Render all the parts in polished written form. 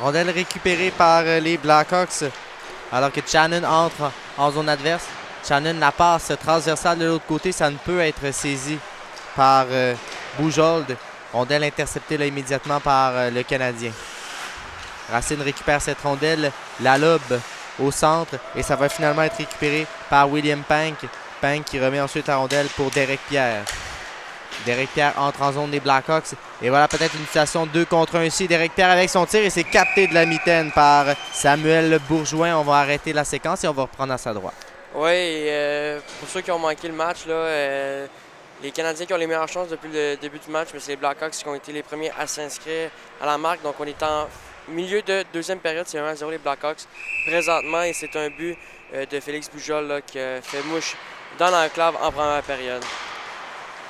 Rondelle récupérée par les Blackhawks alors que Shannon entre en zone adverse. Shannon la passe transversale de l'autre côté. Ça ne peut être saisi par Boujold. Rondelle interceptée là, immédiatement par le Canadien. Racine récupère cette rondelle, la lobe au centre et ça va finalement être récupéré par William Pank. Pank qui remet ensuite la rondelle pour Derek Pierre. Derek Pierre entre en zone des Blackhawks. Et voilà peut-être une situation 2 contre 1 ici. Derek Pierre avec son tir et c'est capté de la mitaine par Samuel Bourgeois. On va arrêter la séquence et on va reprendre à sa droite. Oui, pour ceux qui ont manqué le match, là, les Canadiens qui ont les meilleures chances depuis le début du match, mais c'est les Blackhawks qui ont été les premiers à s'inscrire à la marque. Donc on est en milieu de deuxième période, c'est 1-0 les Blackhawks présentement et c'est un but de Félix Boujold là, qui a fait mouche dans l'enclave en première période.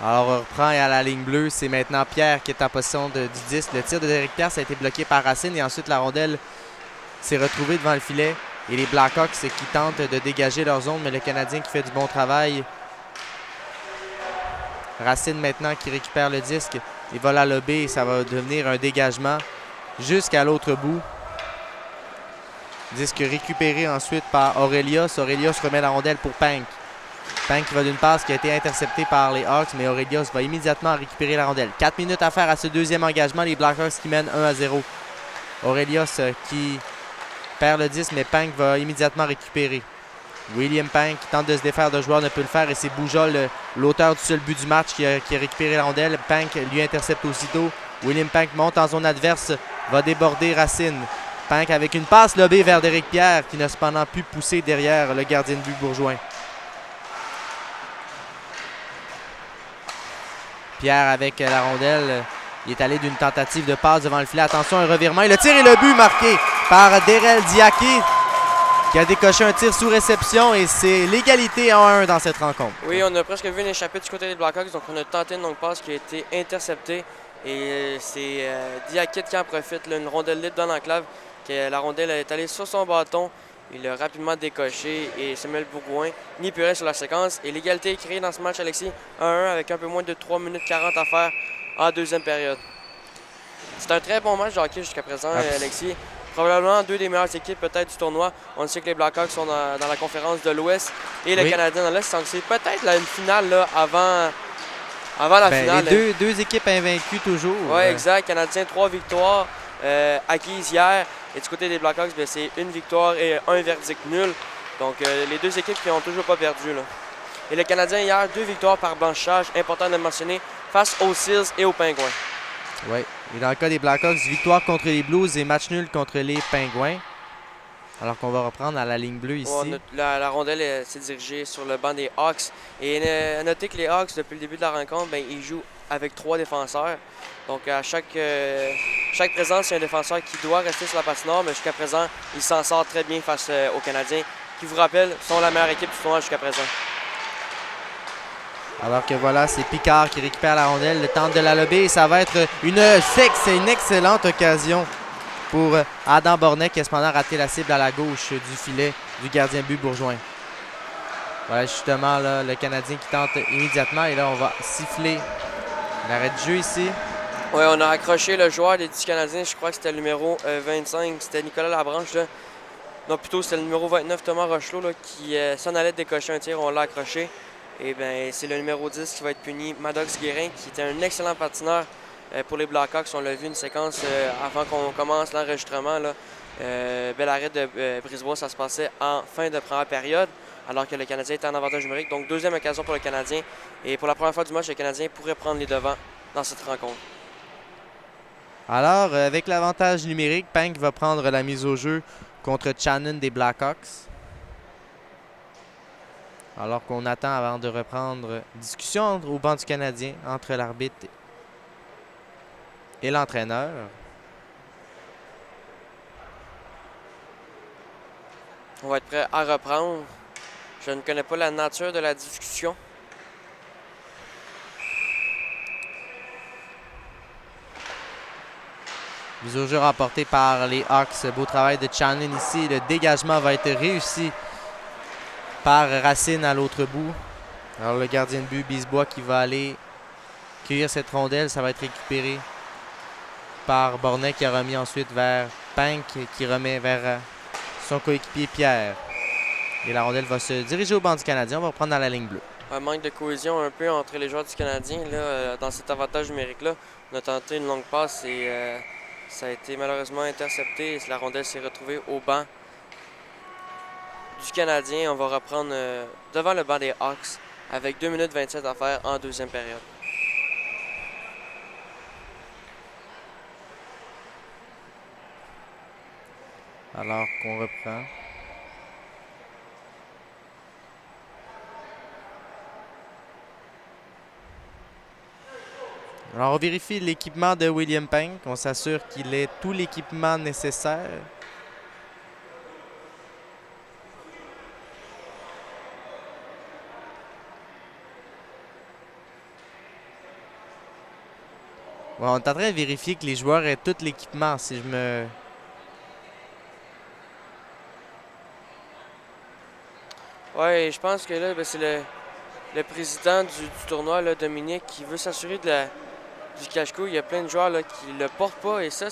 Alors on reprend et à la ligne bleue, c'est maintenant Pierre qui est en position du 10. Le tir de Derek Pierre, ça a été bloqué par Racine et ensuite la rondelle s'est retrouvée devant le filet. Et les Blackhawks qui tentent de dégager leur zone, mais le Canadien qui fait du bon travail. Racine maintenant qui récupère le disque. Il va la lober et ça va devenir un dégagement jusqu'à l'autre bout. Disque récupéré ensuite par Aurelius. Aurelius remet la rondelle pour Pank. Pank qui va d'une passe qui a été interceptée par les Hawks, mais Aurelius va immédiatement récupérer la rondelle. 4 minutes à faire à ce deuxième engagement. Les Blackhawks qui mènent 1-0. Aurelius qui perd le 10, mais Pank va immédiatement récupérer. William Pank qui tente de se défaire de joueur ne peut le faire et c'est Boujold, l'auteur du seul but du match, qui a récupéré la rondelle. Pank lui intercepte aussitôt. William Pank monte en zone adverse, va déborder Racine. Pank avec une passe lobée vers Derek Pierre qui n'a cependant pu pousser derrière le gardien de but Bourgeois. Pierre avec la rondelle. Il est allé d'une tentative de passe devant le filet. Attention, un revirement. Et le tir et le but marqué par Derel Diaky qui a décoché un tir sous réception. Et c'est l'égalité en 1 dans cette rencontre. Oui, on a presque vu une échappée du côté des Blackhawks. Donc on a tenté une longue passe qui a été interceptée. Et c'est Diaky qui en profite. Là, une rondelle libre dans l'enclave. La rondelle est allée sur son bâton. Il a rapidement décoché et Samuel Bourgoin n'y plus rien sur la séquence. Et l'égalité est créée dans ce match, Alexis, 1-1 avec un peu moins de 3 minutes 40 à faire en deuxième période. C'est un très bon match de hockey jusqu'à présent, Alexis. Probablement deux des meilleures équipes peut-être du tournoi. On sait que les Blackhawks sont dans la conférence de l'Ouest et le Canadien dans l'Est. Donc c'est peut-être une finale là, avant la finale. Les deux équipes invaincues toujours. Oui, exact. Canadien, 3 victoires acquises hier. Et du côté des Blackhawks, c'est une victoire et un verdict nul. Donc les deux équipes qui n'ont toujours pas perdu. Là. Et le Canadien hier, 2 victoires par blanchissage, important de le mentionner, face aux Seals et aux Pingouins. Oui. Et dans le cas des Blackhawks, victoire contre les Blues et match nul contre les Pingouins. Alors qu'on va reprendre à la ligne bleue ici. La rondelle s'est dirigée sur le banc des Hawks. Et notez que les Hawks, depuis le début de la rencontre, ils jouent avec 3 défenseurs. Donc à chaque présence, il y a un défenseur qui doit rester sur la patinoire, mais jusqu'à présent, il s'en sort très bien face aux Canadiens, qui, vous rappelle, sont la meilleure équipe du tournoi jusqu'à présent. Alors que voilà, c'est Picard qui récupère la rondelle, le tente de la lober et ça va être une excellente occasion pour Adam Bornet qui a cependant raté la cible à la gauche du filet du gardien de but Bourgeois. Voilà justement là, le Canadien qui tente immédiatement et là on va siffler l'arrêt de jeu ici. Oui, on a accroché le joueur des 10 Canadiens, je crois que c'était le numéro 25, c'était Nicolas Labranche. Là. Non, plutôt c'était le numéro 29, Thomas Rochelot, là, qui s'en allait décocher un tir, on l'a accroché. Et bien, c'est le numéro 10 qui va être puni, Maddox Guérin, qui était un excellent patineur pour les Blackhawks. On l'a vu une séquence avant qu'on commence l'enregistrement. Bel arrêt de Brisebois, ça se passait en fin de première période, alors que le Canadien était en avantage numérique. Donc, deuxième occasion pour le Canadien. Et pour la première fois du match, le Canadien pourrait prendre les devants dans cette rencontre. Alors, avec l'avantage numérique, Pank va prendre la mise au jeu contre Shannon des Blackhawks. Alors qu'on attend avant de reprendre discussion au banc du Canadien entre l'arbitre et l'entraîneur. On va être prêt à reprendre. Je ne connais pas la nature de la discussion. Mise au jeu remporté par les Hawks. Beau travail de Shannon ici. Le dégagement va être réussi par Racine à l'autre bout. Alors le gardien de but, Brisebois, qui va aller cueillir cette rondelle. Ça va être récupéré par Bornet qui a remis ensuite vers Pank qui remet vers son coéquipier Pierre. Et la rondelle va se diriger au banc du Canadien. On va reprendre dans la ligne bleue. Un manque de cohésion un peu entre les joueurs du Canadien. Là, dans cet avantage numérique-là, on a tenté une longue passe et ça a été malheureusement intercepté. Et la rondelle s'est retrouvée au banc du Canadien. On va reprendre devant le banc des Hawks avec 2 minutes 27 à faire en deuxième période. Alors qu'on reprend. Alors on vérifie l'équipement de William Pank. On s'assure qu'il ait tout l'équipement nécessaire. Bon, on est en train de vérifier que les joueurs aient tout l'équipement. Si je me... Oui, je pense que là, c'est le président du tournoi, là, Dominique, qui veut s'assurer du cache-cou. Il y a plein de joueurs là, qui ne le portent pas. Et ça,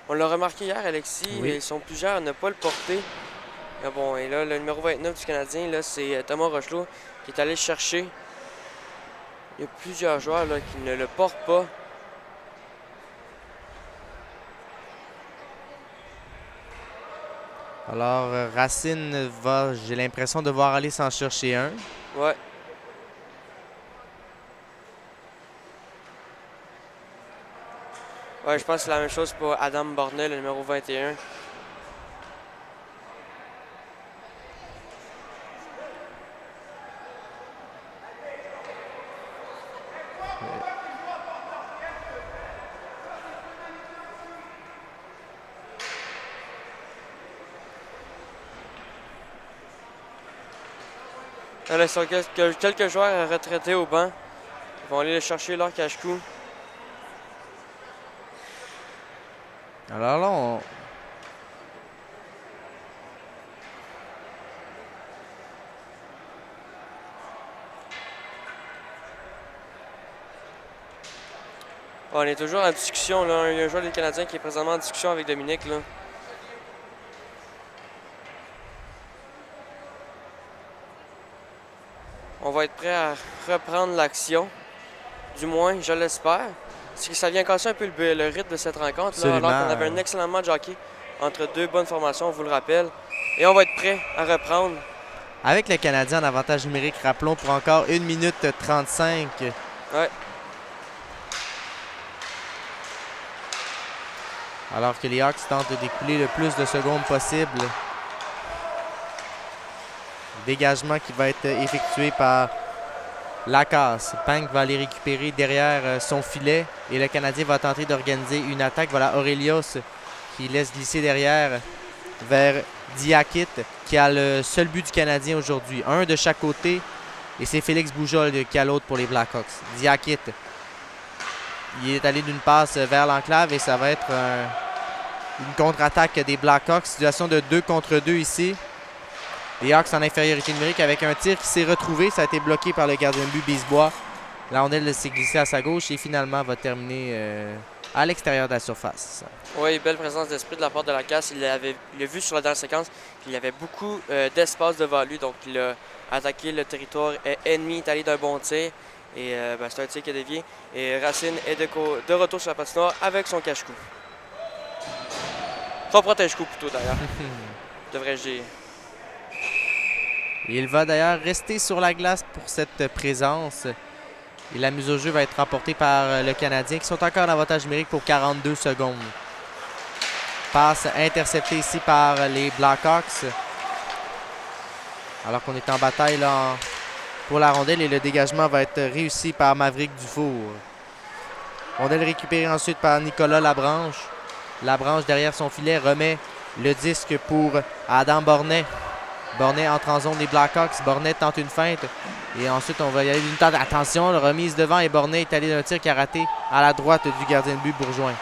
on l'a remarqué hier, Alexis. Oui. Ils sont plusieurs à ne pas le porter. Et bon, et là, le numéro 29 du Canadien, là, c'est Thomas Rochelot qui est allé le chercher. Il y a plusieurs joueurs là, qui ne le portent pas. Alors, Racine va, j'ai l'impression, devoir aller s'en chercher un. Ouais. Ouais, je pense que c'est la même chose pour Adam Bornet, le numéro 21. Là, ils sont quelques joueurs retraités au banc. Ils vont aller le chercher leur cache-cou. Alors là, on... On est toujours en discussion. Là. Il y a un joueur des Canadiens qui est présentement en discussion avec Dominique. Là. On va être prêt à reprendre l'action. Du moins, je l'espère. Ça vient casser un peu le rythme de cette rencontre. Là, alors qu'on avait un excellent match de hockey entre deux bonnes formations, on vous le rappelle. Et on va être prêt à reprendre. Avec le Canadien en avantage numérique, rappelons, pour encore 1 minute 35. Ouais. Alors que les Hawks tentent d'écouler le plus de secondes possible. Dégagement qui va être effectué par Lacasse. Pank va aller récupérer derrière son filet et le Canadien va tenter d'organiser une attaque. Voilà Aurelios qui laisse glisser derrière vers Diakit qui a le seul but du Canadien aujourd'hui. Un de chaque côté et c'est Félix Boujold qui a l'autre pour les Blackhawks. Diakit, il est allé d'une passe vers l'enclave et ça va être une contre-attaque des Blackhawks. Situation de 2 contre 2 ici. Les Hawks en infériorité numérique avec un tir qui s'est retrouvé. Ça a été bloqué par le gardien de but Bisbois. La rondelle s'est glissée à sa gauche et finalement va terminer à l'extérieur de la surface. Oui, belle présence d'esprit de la part de Lacasse. Il a vu sur la dernière séquence qu'il y avait beaucoup d'espace devant lui. Donc, il a attaqué le territoire ennemi, est allé d'un bon tir. Et c'est un tir qui a dévié. Et Racine est de retour sur la patinoire avec son cache-cou. Son protège-cou plutôt d'ailleurs. Devrais-je dire. Il va d'ailleurs rester sur la glace pour cette présence. Et la mise au jeu va être remportée par le Canadien qui sont encore en avantage numérique pour 42 secondes. Passe interceptée ici par les Blackhawks. Alors qu'on est en bataille là, pour la rondelle et le dégagement va être réussi par Maverick Dufour. Rondelle récupérée ensuite par Nicolas Labranche. Labranche derrière son filet remet le disque pour Adam Bornet. Bornet entre en zone des Blackhawks. Bornet tente une feinte. Et ensuite, on va y aller d'une tente. Attention, la remise devant et Bornet est allé d'un tir qui a raté à la droite du gardien de but Bourgoin.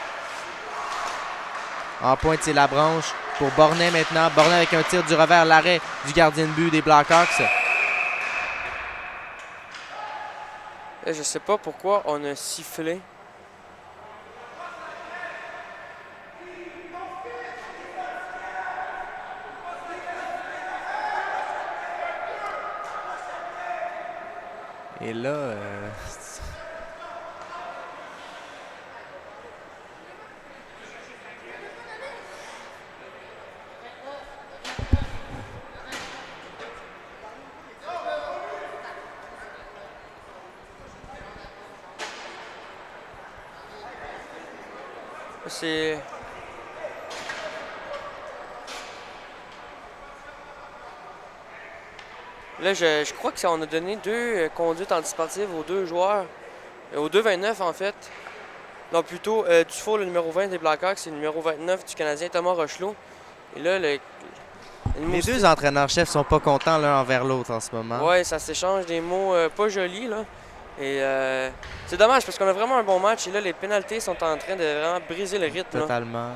En pointe, c'est Labranche pour Bornet maintenant. Bornet avec un tir du revers, l'arrêt du gardien de but des Blackhawks. Je ne sais pas pourquoi on a sifflé. Et là, c'est... Là, je crois que ça, on a donné 2 conduites antisportives aux 2 joueurs. Aux 2 29 en fait. Non, plutôt Dufour, le numéro 20 des Blackhawks, et le numéro 29 du Canadien, Thomas Rochelot. Et là, les 2 entraîneurs-chefs sont pas contents l'un envers l'autre en ce moment. Ouais, ça s'échange des mots pas jolis, là. Et c'est dommage parce qu'on a vraiment un bon match. Et là, les pénalités sont en train de vraiment briser le rythme. Totalement.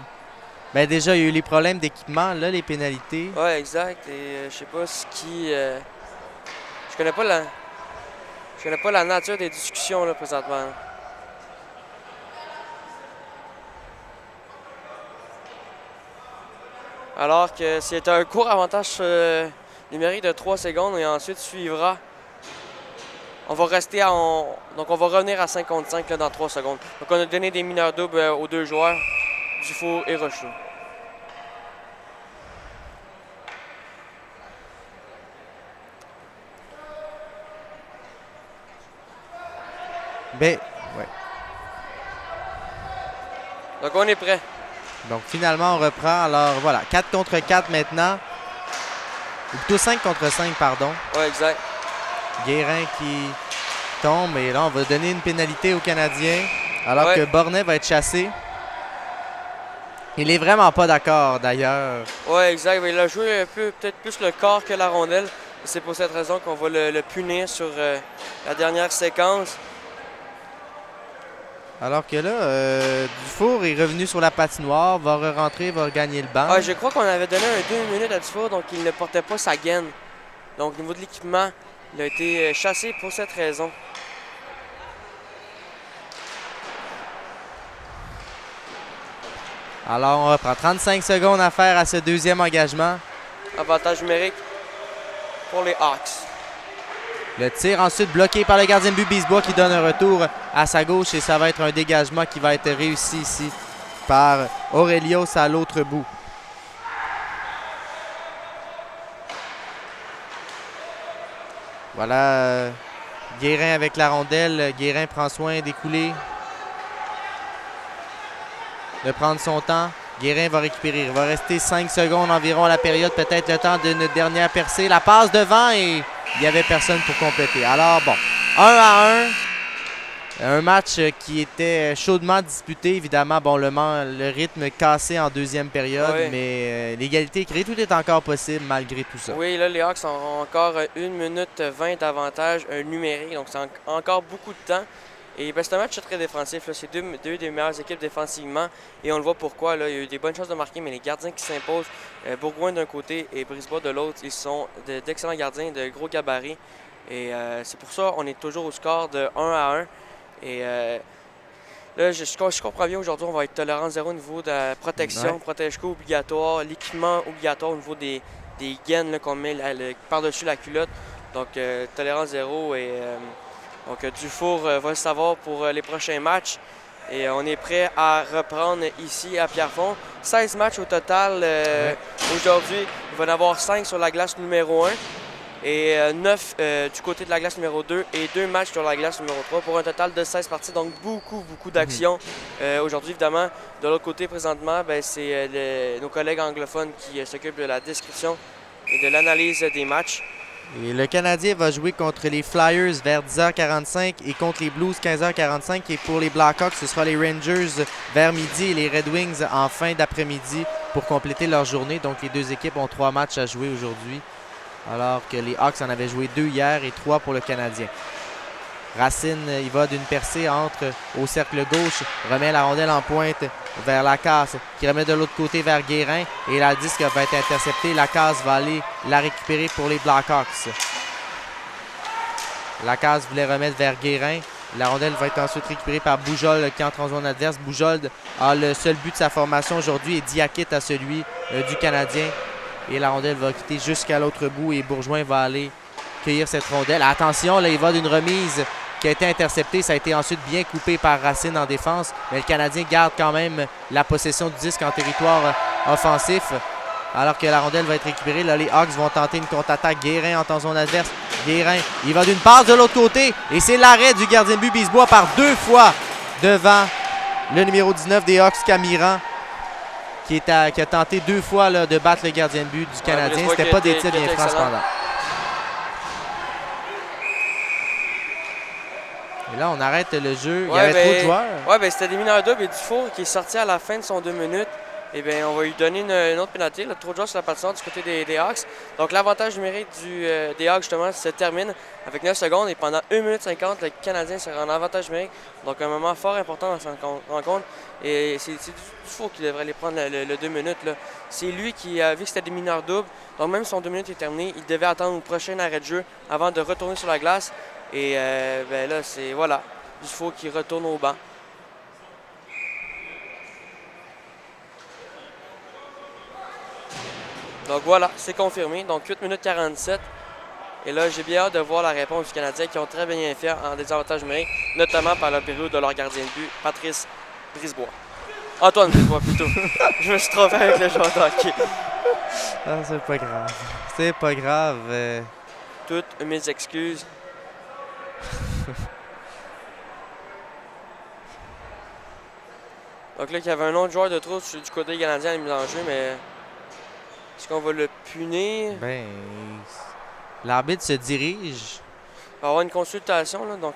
Ben déjà, il y a eu les problèmes d'équipement, là, les pénalités. Ouais, exact. Et je sais pas ce qui... Je connais pas la nature des discussions, là, présentement. Alors que c'est un court avantage numérique de 3 secondes et ensuite suivra. On va rester donc on va revenir à 5 contre 5 là, dans 3 secondes. Donc on a donné des mineurs doubles aux 2 joueurs, Dufour et Rochelot. Ben, ouais. Donc on est prêt. Donc finalement, on reprend. Alors voilà, 4 contre 4 maintenant. Ou plutôt 5 contre 5, pardon. Ouais, exact. Guérin qui tombe. Et là, on va donner une pénalité aux Canadiens. Alors que Bornet va être chassé. Il est vraiment pas d'accord, d'ailleurs. Ouais, exact. Il a joué peut-être plus le corps que la rondelle. C'est pour cette raison qu'on va le punir sur la dernière séquence. Alors que là, Dufour est revenu sur la patinoire, va re-rentrer, va regagner le banc. Ah, je crois qu'on avait donné un 2 minutes à Dufour, donc il ne portait pas sa gaine. Donc au niveau de l'équipement, il a été chassé pour cette raison. Alors on reprend 35 secondes à faire à ce deuxième engagement. Avantage numérique pour les Hawks. Le tir ensuite bloqué par le gardien de but Bisbois qui donne un retour à sa gauche et ça va être un dégagement qui va être réussi ici par Aurelios à l'autre bout. Voilà Guérin avec la rondelle. Guérin prend soin d'écouler, de prendre son temps. Guérin va récupérer. Il va rester 5 secondes environ à la période, peut-être le temps d'une dernière percée. La passe devant et il n'y avait personne pour compléter. Alors bon, 1-1. Un match qui était chaudement disputé, évidemment. Bon, le rythme cassé en deuxième période, mais l'égalité créée, tout est encore possible malgré tout ça. Oui, là, les Hawks ont encore 1 minute 20 d'avantage numérique, donc c'est encore beaucoup de temps. Et ben, c'est un match très défensif. C'est deux des meilleures équipes défensivement. Et on le voit pourquoi. Là, il y a eu des bonnes chances de marquer, mais les gardiens qui s'imposent, Bourgoin d'un côté et Brisebois de l'autre, ils sont d'excellents gardiens, de gros gabarits. Et c'est pour ça qu'on est toujours au score de 1-1. Et là, je comprends bien, aujourd'hui, on va être tolérant zéro au niveau de la protection, protège-co obligatoire, l'équipement obligatoire au niveau des gaines qu'on met par-dessus la culotte. Donc, tolérance zéro et donc Dufour va le savoir pour les prochains matchs. Et on est prêt à reprendre ici à Pierrefonds. 16 matchs au total aujourd'hui. Il va y en avoir 5 sur la glace numéro 1 et 9 du côté de la glace numéro 2 et 2 matchs sur la glace numéro 3 pour un total de 16 parties. Donc beaucoup d'actions. Aujourd'hui, évidemment, de l'autre côté, présentement, c'est nos collègues anglophones qui s'occupent de la description et de l'analyse des matchs. Et le Canadien va jouer contre les Flyers vers 10h45 et contre les Blues 15h45. Et pour les Blackhawks, ce sera les Rangers vers midi et les Red Wings en fin d'après-midi pour compléter leur journée. Donc les deux équipes ont 3 matchs à jouer aujourd'hui, alors que les Hawks en avaient joué 2 hier et 3 pour le Canadien. Racine, il va d'une percée, entre au cercle gauche, remet la rondelle en pointe vers Lacasse, qui remet de l'autre côté vers Guérin. Et la disque va être interceptée. Lacasse va aller la récupérer pour les Blackhawks. Lacasse voulait remettre vers Guérin. La rondelle va être ensuite récupérée par Boujol qui entre en zone adverse. Boujol a le seul but de sa formation aujourd'hui et Diakit à celui du Canadien. Et la rondelle va quitter jusqu'à l'autre bout et Bourgoin va aller cueillir cette rondelle. Attention, là, il va d'une remise qui a été interceptée. Ça a été ensuite bien coupé par Racine en défense. Mais le Canadien garde quand même la possession du disque en territoire offensif. Alors que la rondelle va être récupérée. Là, les Hawks vont tenter une contre-attaque. Guérin entend son adverse. Guérin, il va d'une passe de l'autre côté. Et c'est l'arrêt du gardien de but Bisbois par 2 fois devant le numéro 19 des Hawks, Camiran, qui a tenté 2 fois là, de battre le gardien de but du Canadien. C'était pas des tirs bien francs cependant. Et là, on arrête le jeu. Il y avait trop de joueurs. Oui, bien, c'était des mineurs doubles et Dufour qui est sorti à la fin de son 2 minutes. Eh bien, on va lui donner une autre pénalité. Là, trop de joueurs sur la patinoire du côté des Hawks. Donc, l'avantage numérique des Hawks, justement, se termine avec 9 secondes. Et pendant 1 minute 50, le Canadien sera en avantage numérique. Donc, un moment fort important dans cette rencontre. Et c'est Dufour qui devrait aller prendre le 2 minutes. C'est lui qui a vu que c'était des mineurs doubles. Donc, même son 2 minutes est terminé, il devait attendre le prochain arrêt de jeu avant de retourner sur la glace. Et ben là, c'est voilà, Dufour qui retourne au banc. Donc voilà, c'est confirmé. Donc 8 minutes 47. Et là, j'ai bien hâte de voir la réponse du Canadien qui ont très bien fait en désavantage numérique, notamment par le période de leur gardien de but, Patrice Brisebois. Antoine Brisebois plutôt. Je me suis trompé avec le joueur de hockey. Ah, c'est pas grave. C'est pas grave. Toutes mes excuses. Donc là, il y avait un autre joueur de trop du côté canadien à la mise en jeu, mais est-ce qu'on va le punir? Ben, l'arbitre se dirige. Il va y avoir une consultation, là, donc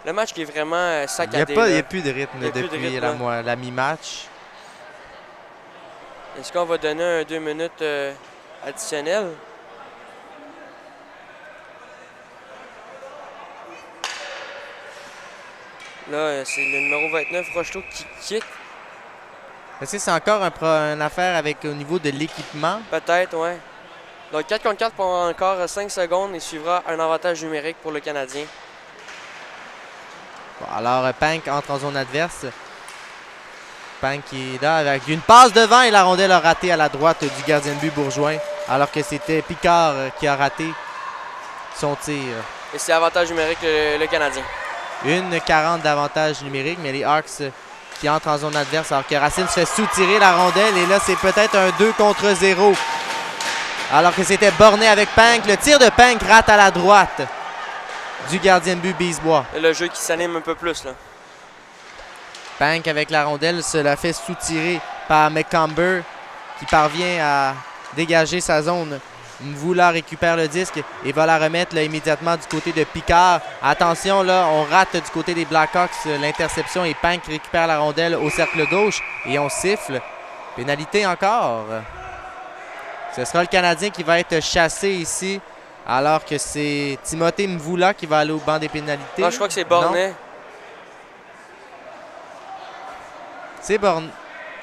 le match qui est vraiment saccadé. Il n'y a plus de rythme depuis la mi-match. Est-ce qu'on va donner un 2 minutes additionnel? Là, c'est le numéro 29, Rocheteau, qui quitte. Est-ce que c'est encore une affaire avec au niveau de l'équipement? Peut-être, oui. Donc 4 contre 4 pour encore 5 secondes et suivra un avantage numérique pour le Canadien. Bon, alors, Pank entre en zone adverse. Pank qui est là avec une passe devant et la rondelle a raté à la droite du gardien de but Bourgeois, alors que c'était Picard qui a raté son tir. Et c'est avantage numérique le Canadien. Une 40 d'avantage numérique, mais les Hawks qui entrent en zone adverse alors que Racine se fait soutirer la rondelle. Et là, c'est peut-être un 2 contre 0. Alors que c'était borné avec Pank. Le tir de Pank rate à la droite du gardien de but Bisbois. Le jeu qui s'anime un peu plus, là. Pank avec la rondelle se la fait soutirer par McComber qui parvient à dégager sa zone. Mvoula récupère le disque et va la remettre là, immédiatement du côté de Picard. Attention, là, on rate du côté des Blackhawks l'interception et Pank récupère la rondelle au cercle gauche et on siffle. Pénalité encore. Ce sera le Canadien qui va être chassé ici alors que c'est Timothée Mvoula qui va aller au banc des pénalités. Non, je crois que c'est Bornet. C'est Bornet.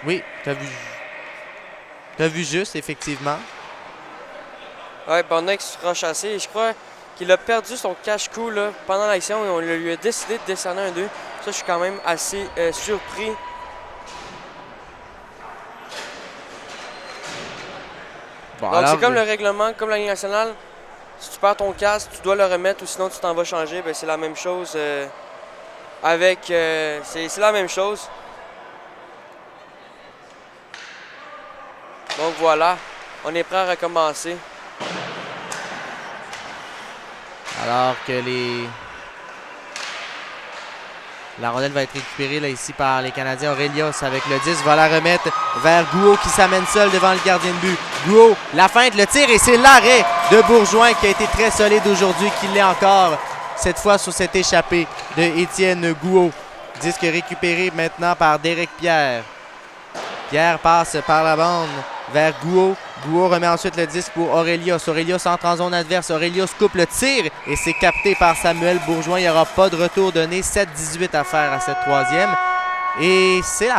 Oui, t'as vu juste, effectivement. Oui, Bornet qui sera chassé. Et je crois qu'il a perdu son cache-cou pendant l'action et on lui a décidé de décerner un 2. Ça, je suis quand même assez surpris. Bon, donc, c'est comme le règlement, comme la Ligue nationale. Si tu perds ton casque, tu dois le remettre ou sinon tu t'en vas changer. Ben, c'est la même chose avec... c'est la même chose. Donc voilà, on est prêt à recommencer. Alors que la rondelle va être récupérée là, ici par les Canadiens. Aurelios avec le 10 va la remettre vers Gouault qui s'amène seul devant le gardien de but. Gouault, la feinte, le tir et c'est l'arrêt de Bourgeois qui a été très solide aujourd'hui, qui l'est encore cette fois sur cette échappée de Étienne Gouault. Disque récupéré maintenant par Derek Pierre. Pierre passe par la bande vers Gouault. Gouault remet ensuite le disque pour Aurelios. Aurelios entre en zone adverse. Aurelios coupe le tir et c'est capté par Samuel Bourgeois. Il n'y aura pas de retour donné. 7-18 à faire à cette troisième. Et c'est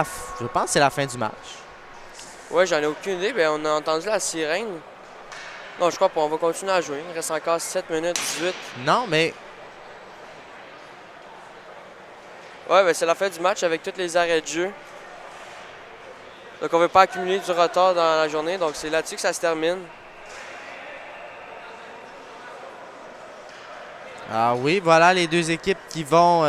je pense que c'est la fin du match. Oui, j'en ai aucune idée. Bien, on a entendu la sirène. Non, je crois pas. On va continuer à jouer. Il reste encore 7 minutes 18. Non, mais... Oui, ben, c'est la fin du match avec tous les arrêts de jeu. Donc, on ne veut pas accumuler du retard dans la journée. Donc, c'est là-dessus que ça se termine. Ah oui, voilà les deux équipes qui vont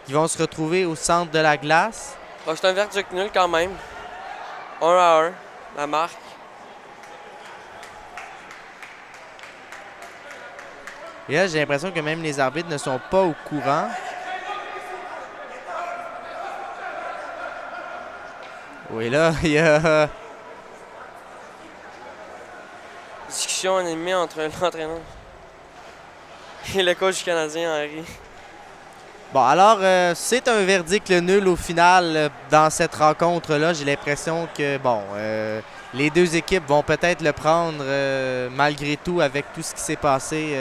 se retrouver au centre de la glace. Donc, c'est un verdict nul quand même. 1-1, la marque. Et là, j'ai l'impression que même les arbitres ne sont pas au courant. Oui, là, il y a... Discussion animée entre l'entraîneur et le coach du Canadien, Henri. Bon, alors, c'est un verdict nul au final dans cette rencontre-là. J'ai l'impression que, bon, les deux équipes vont peut-être le prendre malgré tout avec tout ce qui s'est passé.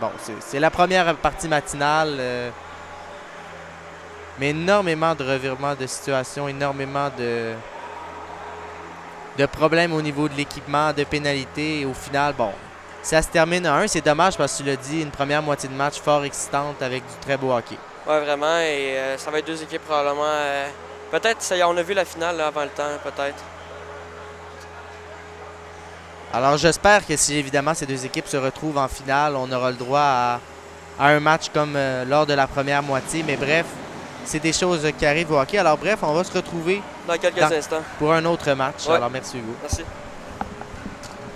Bon, c'est la première partie matinale. Mais énormément de revirements de situation, énormément de problèmes au niveau de l'équipement, de pénalités. Et au final, bon, ça se termine à 1. C'est dommage parce que tu l'as dit, une première moitié de match fort excitante avec du très beau hockey. Ouais, vraiment. Et ça va être deux équipes probablement. Peut-être, on a vu la finale là, avant le temps, peut-être. Alors, j'espère que si évidemment ces deux équipes se retrouvent en finale, on aura le droit à un match comme lors de la première moitié. Mais bref, c'est des choses qui arrivent au hockey. Alors bref, on va se retrouver Dans quelques instants. pour un autre match. Ouais. Alors merci Hugo. Merci.